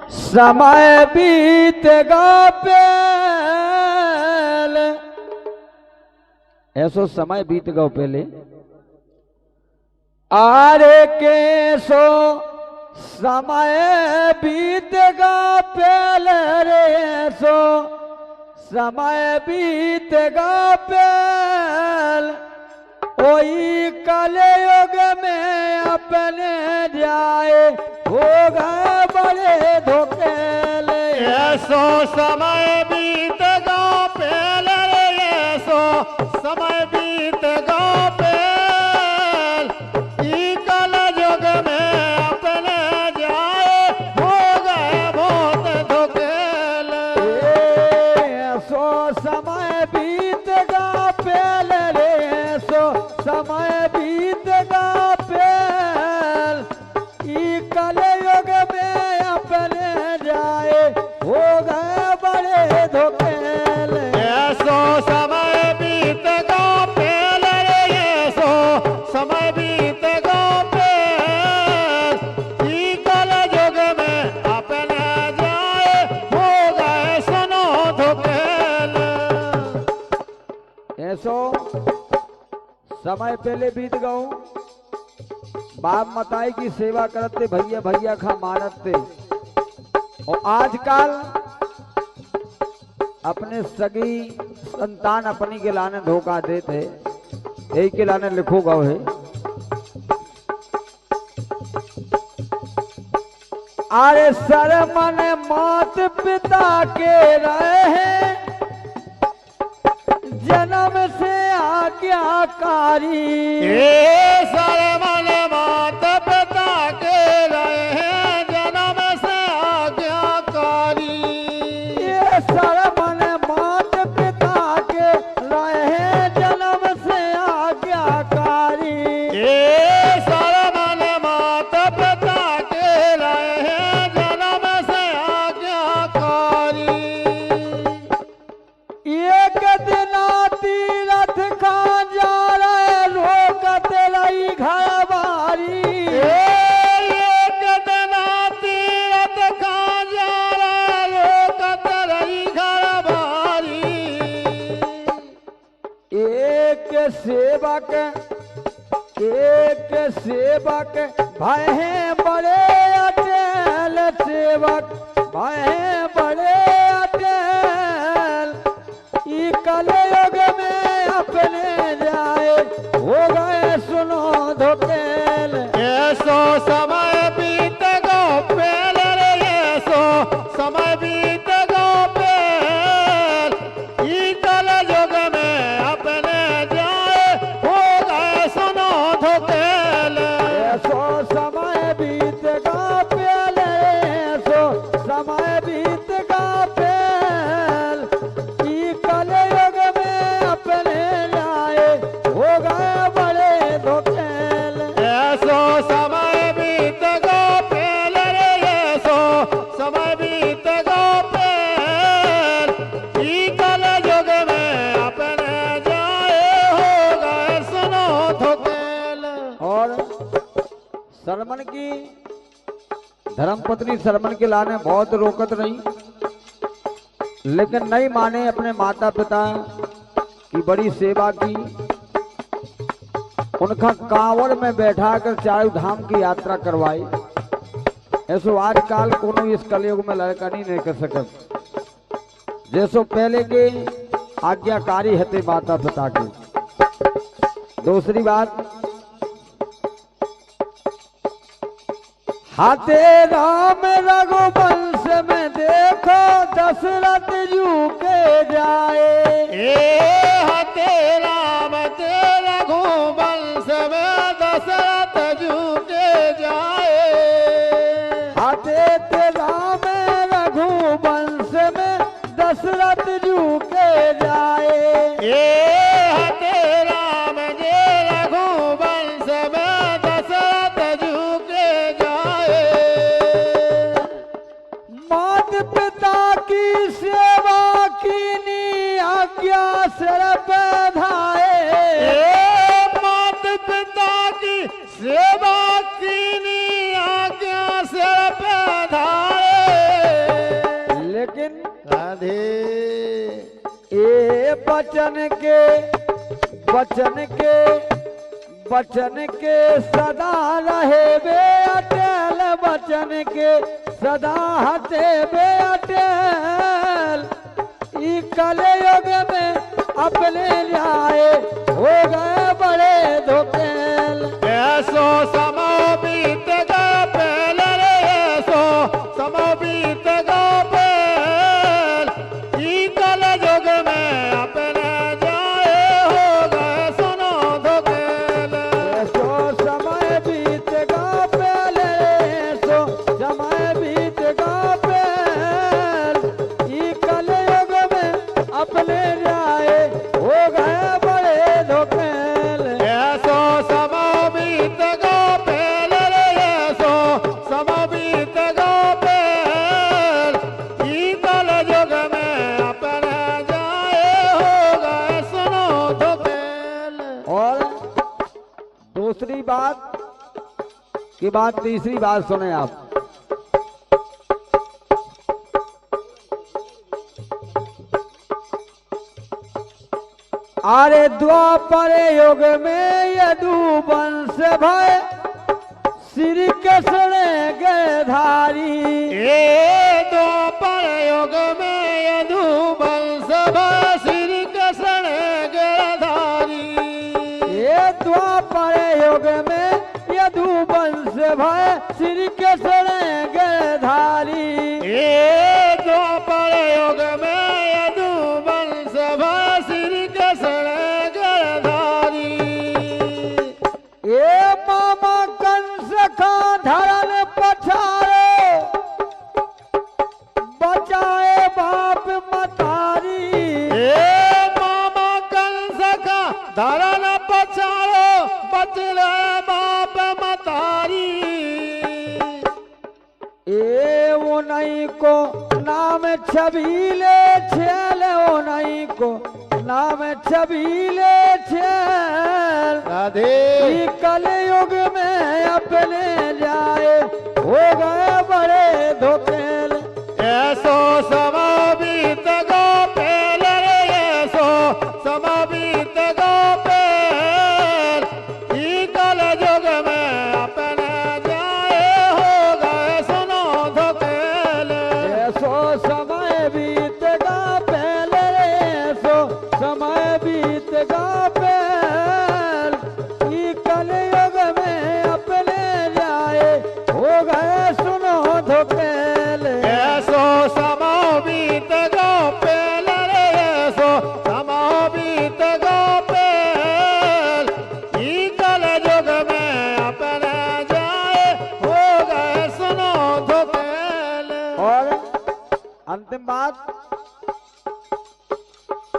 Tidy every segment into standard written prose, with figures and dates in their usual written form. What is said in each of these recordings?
समय बीतेगा पहले, ऐसो समय बीत गो पहले। आरे के सो समय बीतेगा पहले रे, सो समय बीतेगा पहले। वही कलयुग में अपने जाए होगा बड़े धोखेले। ऐसो समय बीतेगा पहले रे, ऐसो समय बीतेगा पहले। ई कलयुग में अपने जाए हो गए बहुत धोखेले। ऐसो समय बीतेगा पहले रे, ऐसो समय बीतेगा पहले। ई कलयुग में अपने जाए हो गए बड़े धोखेले। ऐसो समय बीतेगा पहले रे, ऐसो समय बीतेगा पहले। ई कलयुग में अपने जाए हो गए सुनो धोखेले। ऐसो समय पहले बीत गओ, बाप मताई की सेवा करते भैया भैया खा मारते। और आजकल अपने सगी संतान अपनी के लाने धोखा देते, यही के लाने लिखो गौ है। अरे सर मन मात पिता के रहे, जन्म से आज्ञाकारी। सरमन मात पिता के रहे, जन्म से आज्ञाकारी। ये सरमन मात पिता के रहे, जन्म से आज्ञाकारी। सरमन मात पिता के रहे, जन्म से आज्ञाकारी। एक दिन तीरथ खा जा रहे, रोकत रही घर बारी। एक दिन तीरथ खा जा रहे, रोकत रही घर बारी। एक सेवक भय बड़े अटेल, सेवक भय बड़े अटेल। ई कलयुग में अपने जाए हो गए सुनो धोखेल। ऐसो समय बीत गो पहले रे, ऐसो समय बीत गो पहले। ई कलयुग में अपने जाए हो गए सुनो धोखेले। ऐसो समय बीतेगा पहले, ऐसो समय बीतेगा पहले। ई कलयुग में अपने जाए हो गए बड़े धोखेल। ऐसो समय बीत गो पहले रे, ऐसो समय बीत गो पहले। ई कलयुग में अपने जाए हो गए सुनो धोखेले। और सरमन की धर्मपत्नी सरमन के लाने बहुत रोकत रही, लेकिन नहीं माने। अपने माता पिता की बड़ी सेवा की, उनका कांवड़ में बैठा कर चारों धाम की यात्रा करवाई। ऐसो आजकल कोनो इस कलयुग में लड़का नहीं कर सकत, जैसो पहले के आज्ञाकारी हते माता पिता के। दूसरी बात, हाथे राम रघुवंश में देखो दशरथ जू के जाए। हते राम ते रघुवंश में दशरथ जू के जाए। हाथे ते राम रघुवंश में दशरथ जू के जाए। हते राम जे रघुवंश में दशरथ जू के जाए। मात पिता की सेवा की आज्ञा सिर पे धाए। मात पिता की सेवा की आज्ञा सिर पे धारे। बचन के सदा रहे बे अटल, बचन के सदा हटे बे अटल। ई कलयुग में अपने न्याय हो गए बड़े धोखेल। ऐसो समो बीत गो पेल रे, ऐसो समो बीत गो पेल। ई कलयुग में अपने जाए हो गए सुनो धोखेल। ऐसो समय बीत गो पेल, ऐसो समय बीत गो पेल। ई कलयुग में अपने न्याय हो गए बड़े धोखेल। ऐसो समो बीत गो पेल रे, ऐसो समो बीत गो पेल। ई कलयुग में अपने जाए हो गए सुनो धोखेल। और दूसरी बात की बात, तीसरी बात सुने आप। अरे द्वापर युग में यदुवंश भय श्री कृष्ण गिरधारी। ए द्वापर युग में यदुवंश भय श्री कृष्ण गिरधारी। ये द्वापर युग में यदुवंश भय श्री कृष्ण गिरधारी। ए द्वापर युग में यदुवंश भय श्री कृष्ण गिरधारी। ये मामा कंस का धरन पछाड़ो, बचाए बाप मतारी। ए मामा कंस का धरन पछाड़ो, बचले बाप मतारी। ए वो नहीं को नाम छबीले छेल, वो नहीं को नाम छबीले छेल। राधे ई कलयुग में अपने जाए हो गए बड़े धोखेल। ऐसो समो बीत गो पेल रे, ऐसो समो बीत गो पेल। ई कलयुग में अपने जाए हो गए सुनो धोखेल। ऐसो समय बीत गा पहले, ऐसो समय बीत गा पहल। ई कलयुग में अपने जाए हो गए सुनो धोखेल। ऐसो समो बीत गो पेल रे, ऐसो समो बीत गो पेल। ई कलयुग में अपने जाए हो गए सुनो धोखेल। और अंतिम बात,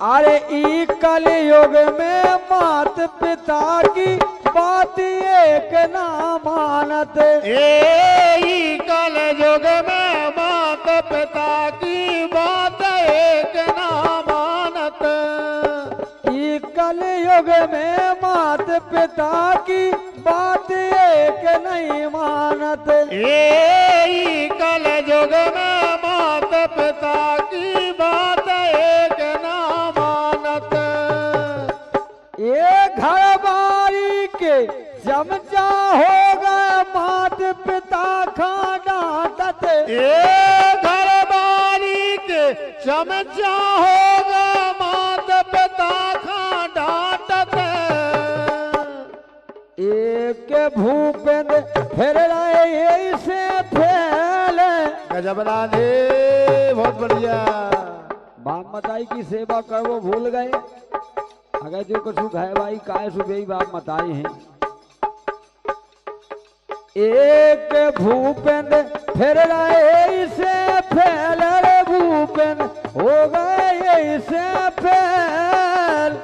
अरे ई कलयुग में मात पिता की बात एक ना मानत। ए कलयुग में मात पिता की बात एक ना मानत। ई कलयुग में मात पिता की बात एक नहीं मानत। ए कलयुग में मात पिता की बात एक ना मानत। ये घर बारी के चमचा होगा मात पिता खा डांटत। ए घर बारी के चमचा होगा मात पिता खा डांटत। एक भूपेंद्र फिर रहे ऐसे फैल। गजब राधे, बहुत बढ़िया। बाप मताई की सेवा कर वो भूल गए। अगर जो कुछ है भाई काय सुबह बाप मताई हैं। एक भूपेंद्र फिर रहे से फैल, रे भूपेंद्र हो गए से फैल।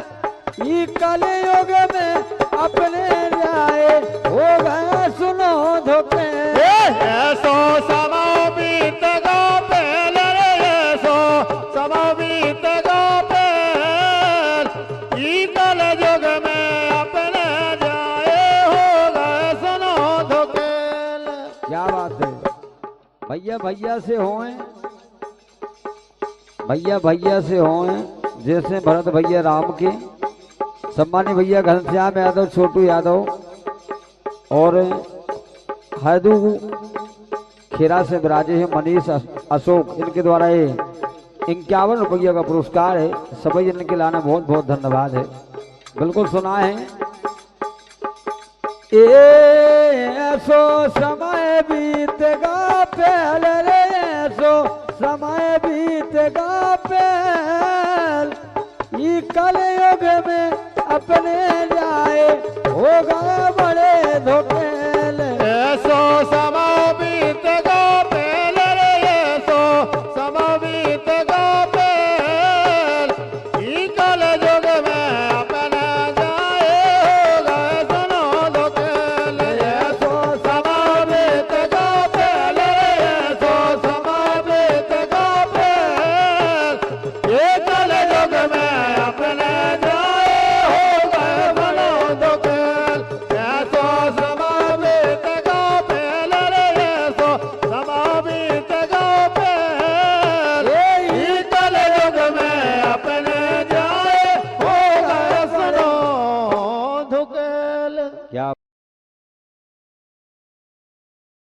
ई कलयुग में अपने जाए हो गए सुनो धोखेल। ऐसो समो बीत गो पेल रे, ऐसो समो बीत गो पेल। ई कलयुग में अपने जाए हो गए सुनो धोखेल। क्या बात है, भैया भैया से होए, भैया भैया से होए। जैसे भरत भैया राम के, सम्मानी भैया घनश्याम यादव, छोटू यादव और हैदू खेरा से विराजे हैं मनीष अशोक, इनके द्वारा ये 51 रुपया का पुरस्कार है। सभी इनके लाने बहुत बहुत धन्यवाद है। बिल्कुल सुना है। ऐसो समय बीतेगा पहले रे, ऐसो समय बीतेगा पहले, ये कल युग में अपने जाए होगा बड़े धोखेले। ऐसो समय